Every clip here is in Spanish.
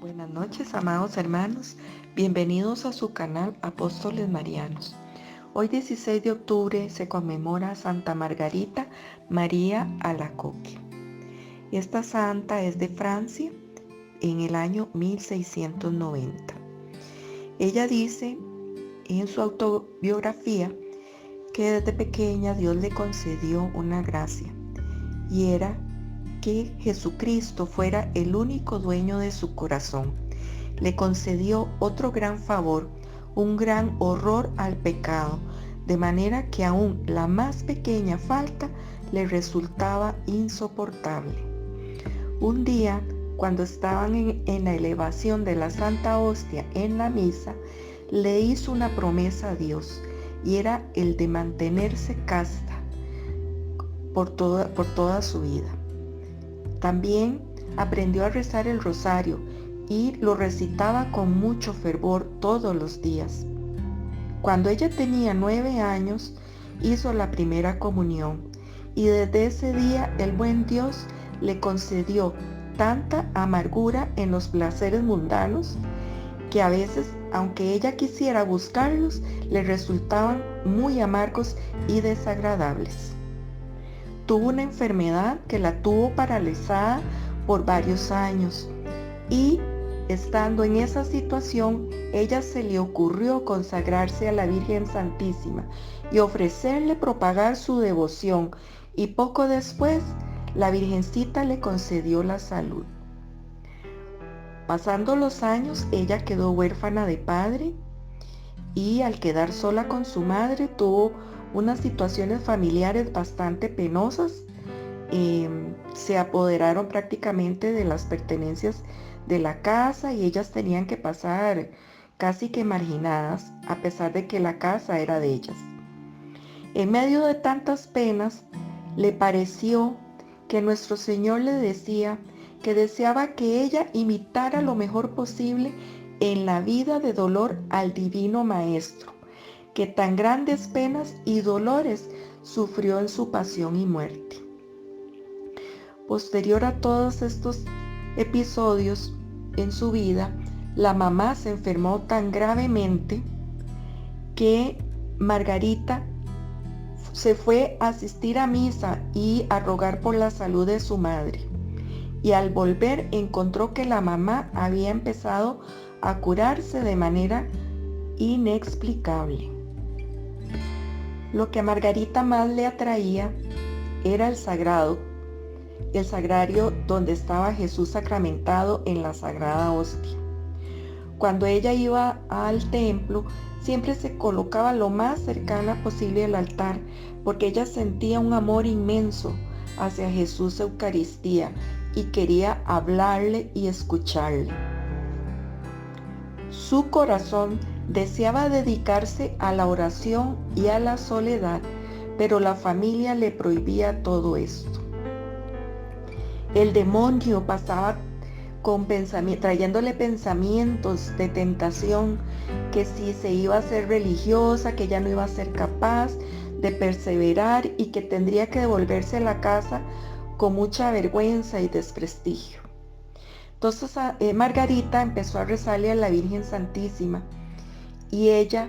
Buenas noches, amados hermanos. Bienvenidos a su canal Apóstoles Marianos. Hoy 16 de octubre se conmemora a Santa Margarita María Alacoque. Esta santa es de Francia en el año 1690. Ella dice en su autobiografía que desde pequeña Dios le concedió una gracia y era que Jesucristo fuera el único dueño de su corazón. Le concedió otro gran favor, un gran horror al pecado, de manera que aún la más pequeña falta le resultaba insoportable. Un día, cuando estaban en la elevación de la Santa Hostia en la misa, le hizo una promesa a Dios, y era el de mantenerse casta por toda su vida. También aprendió a rezar el rosario y lo recitaba con mucho fervor todos los días. Cuando ella tenía 9 años, hizo la primera comunión y desde ese día el buen Dios le concedió tanta amargura en los placeres mundanos que a veces, aunque ella quisiera buscarlos, le resultaban muy amargos y desagradables. Tuvo una enfermedad que la tuvo paralizada por varios años y estando en esa situación, ella se le ocurrió consagrarse a la Virgen Santísima y ofrecerle propagar su devoción, y poco después la Virgencita le concedió la salud. Pasando los años, ella quedó huérfana de padre y al quedar sola con su madre tuvo unas situaciones familiares bastante penosas. Se apoderaron prácticamente de las pertenencias de la casa y ellas tenían que pasar casi que marginadas, a pesar de que la casa era de ellas. En medio de tantas penas, le pareció que nuestro Señor le decía que deseaba que ella imitara lo mejor posible en la vida de dolor al Divino Maestro, que tan grandes penas y dolores sufrió en su pasión y muerte. Posterior a todos estos episodios en su vida, la mamá se enfermó tan gravemente que Margarita se fue a asistir a misa y a rogar por la salud de su madre. Y al volver encontró que la mamá había empezado a curarse de manera inexplicable. Lo que a Margarita más le atraía era el sagrario donde estaba Jesús sacramentado en la Sagrada Hostia. Cuando ella iba al templo, siempre se colocaba lo más cercana posible al altar, porque ella sentía un amor inmenso hacia Jesús Eucaristía y quería hablarle y escucharle. Su corazón deseaba dedicarse a la oración y a la soledad, pero la familia le prohibía todo esto. El demonio pasaba trayéndole pensamientos de tentación, que si se iba a ser religiosa, que ya no iba a ser capaz de perseverar y que tendría que devolverse a la casa con mucha vergüenza y desprestigio. Entonces Margarita empezó a rezarle a la Virgen Santísima y ella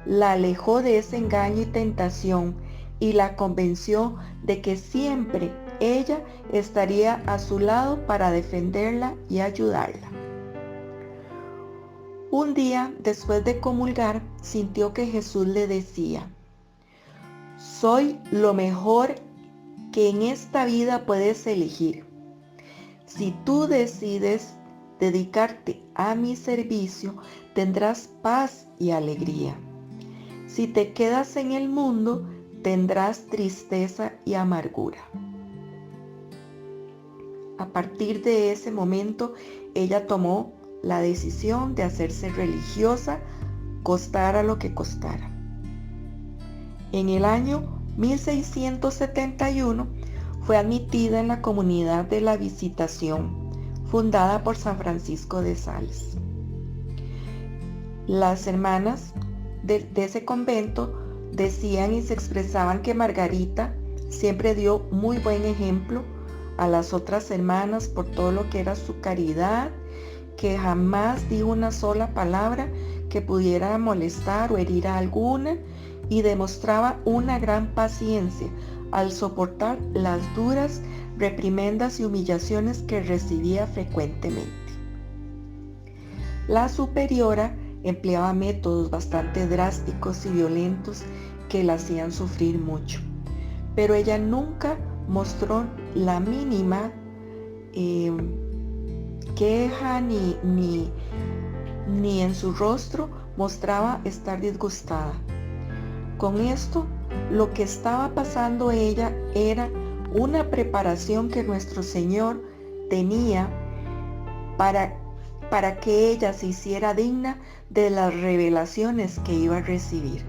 la alejó de ese engaño y tentación y la convenció de que siempre ella estaría a su lado para defenderla y ayudarla. Un día, después de comulgar, sintió que Jesús le decía: soy lo mejor que en esta vida puedes elegir. Si tú decides dedicarte a mi servicio, tendrás paz y alegría. Si te quedas en el mundo, tendrás tristeza y amargura. A partir de ese momento, ella tomó la decisión de hacerse religiosa, costara lo que costara. En el año 1671 fue admitida en la comunidad de la Visitación, fundada por San Francisco de Sales. Las hermanas de ese convento decían y se expresaban que Margarita siempre dio muy buen ejemplo a las otras hermanas por todo lo que era su caridad que jamás dijo una sola palabra que pudiera molestar o herir a alguna, y demostraba una gran paciencia al soportar las duras reprimendas y humillaciones que recibía frecuentemente. La superiora empleaba métodos bastante drásticos y violentos que la hacían sufrir mucho, pero ella nunca mostró la mínima queja ni en su rostro mostraba estar disgustada. Con esto, lo que estaba pasando ella era una preparación que nuestro Señor tenía para que ella se hiciera digna de las revelaciones que iba a recibir.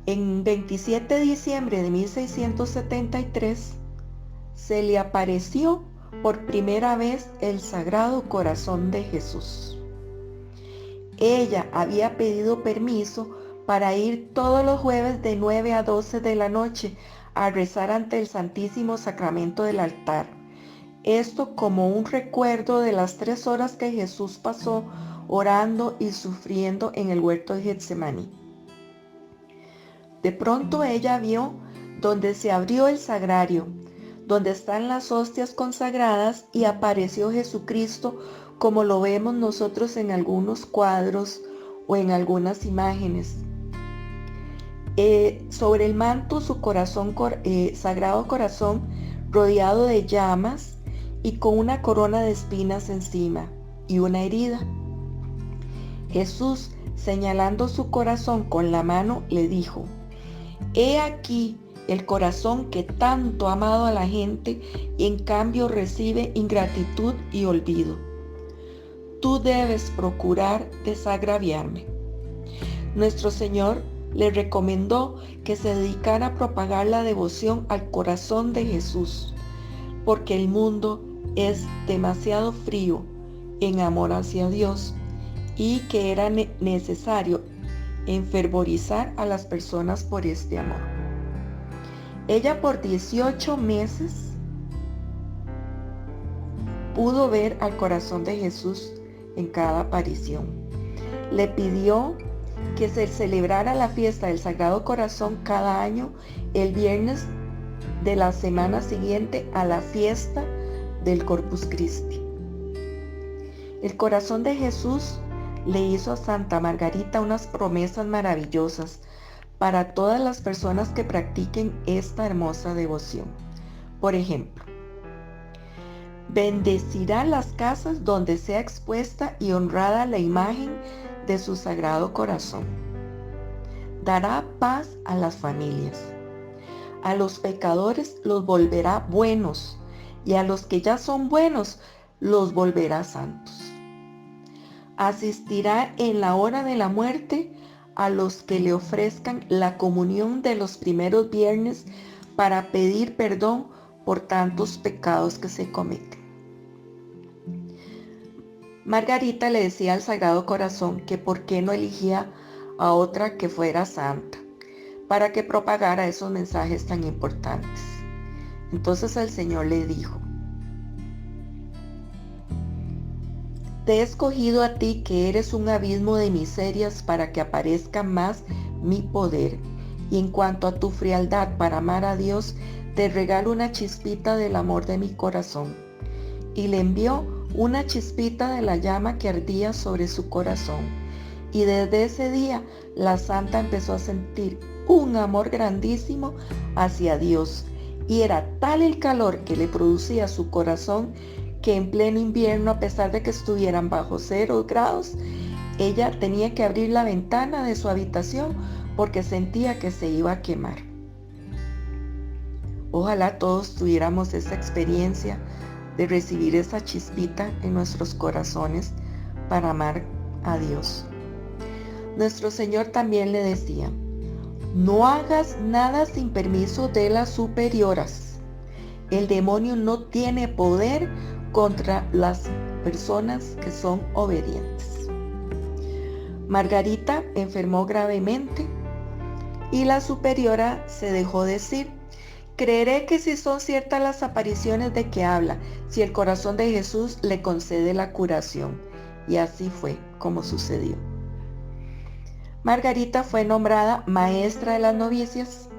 En 27 de diciembre de 1673 se le apareció por primera vez el Sagrado Corazón de Jesús. Ella había pedido permiso para ir todos los jueves de 9 a 12 de la noche a rezar ante el Santísimo Sacramento del altar. Esto como un recuerdo de las 3 horas que Jesús pasó orando y sufriendo en el huerto de Getsemaní. De pronto ella vio donde se abrió el sagrario, donde están las hostias consagradas, y apareció Jesucristo como lo vemos nosotros en algunos cuadros o en algunas imágenes. Sobre el manto su corazón, Sagrado Corazón, rodeado de llamas y con una corona de espinas encima y una herida. Jesús, señalando su corazón con la mano, le dijo: «He aquí el corazón que tanto ha amado a la gente y en cambio recibe ingratitud y olvido. Tú debes procurar desagraviarme». Nuestro Señor le recomendó que se dedicara a propagar la devoción al corazón de Jesús, porque el mundo es demasiado frío en amor hacia Dios y que era necesario enfervorizar a las personas por este amor. Ella por 18 meses pudo ver al corazón de Jesús en cada aparición. Le pidió que se celebrara la fiesta del Sagrado Corazón cada año el viernes de la semana siguiente a la fiesta del Corpus Christi. El corazón de Jesús le hizo a Santa Margarita unas promesas maravillosas para todas las personas que practiquen esta hermosa devoción. Por ejemplo, bendecirá las casas donde sea expuesta y honrada la imagen de su Sagrado Corazón. Dará paz a las familias. A los pecadores los volverá buenos, y a los que ya son buenos los volverá santos. Asistirá en la hora de la muerte a los que le ofrezcan la comunión de los primeros viernes para pedir perdón por tantos pecados que se cometen. Margarita le decía al Sagrado Corazón que por qué no elegía a otra que fuera santa para que propagara esos mensajes tan importantes. Entonces el Señor le dijo: «Te he escogido a ti, que eres un abismo de miserias, para que aparezca más mi poder. Y en cuanto a tu frialdad para amar a Dios, te regalo una chispita del amor de mi corazón». Y le envió una chispita de la llama que ardía sobre su corazón. Y desde ese día la santa empezó a sentir un amor grandísimo hacia Dios. Y era tal el calor que le producía su corazón que en pleno invierno, a pesar de que estuvieran bajo 0 grados, ella tenía que abrir la ventana de su habitación porque sentía que se iba a quemar. Ojalá todos tuviéramos esa experiencia de recibir esa chispita en nuestros corazones para amar a Dios. Nuestro Señor también le decía: «No hagas nada sin permiso de las superioras. El demonio no tiene poder contra las personas que son obedientes». Margarita enfermó gravemente y la superiora se dejó decir Creeré que si son ciertas las apariciones de que habla, si el corazón de Jesús le concede la curación. Y así fue como sucedió. Margarita fue nombrada maestra de las novicias.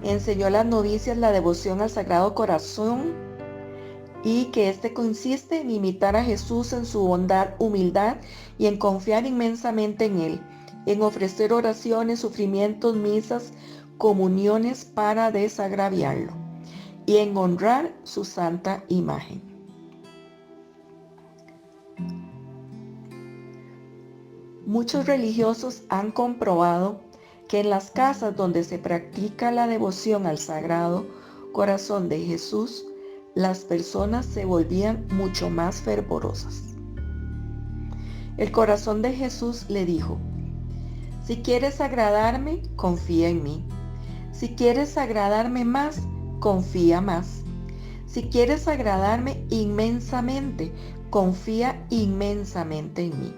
Enseñó a las novicias la devoción al Sagrado Corazón y que este consiste en imitar a Jesús en su bondad, humildad y en confiar inmensamente en Él, en ofrecer oraciones, sufrimientos, misas, comuniones para desagraviarlo y en honrar su santa imagen. Muchos religiosos han comprobado que en las casas donde se practica la devoción al Sagrado Corazón de Jesús, las personas se volvían mucho más fervorosas. El corazón de Jesús le dijo: si quieres agradarme, confía en mí. Si quieres agradarme más, confía más. Si quieres agradarme inmensamente, confía inmensamente en mí.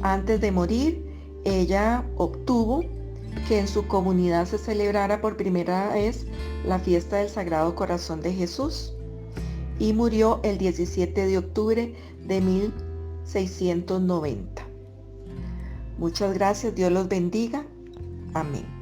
Antes de morir, ella obtuvo que en su comunidad se celebrara por primera vez la fiesta del Sagrado Corazón de Jesús y murió el 17 de octubre de 1690. Muchas gracias, Dios los bendiga. Amén.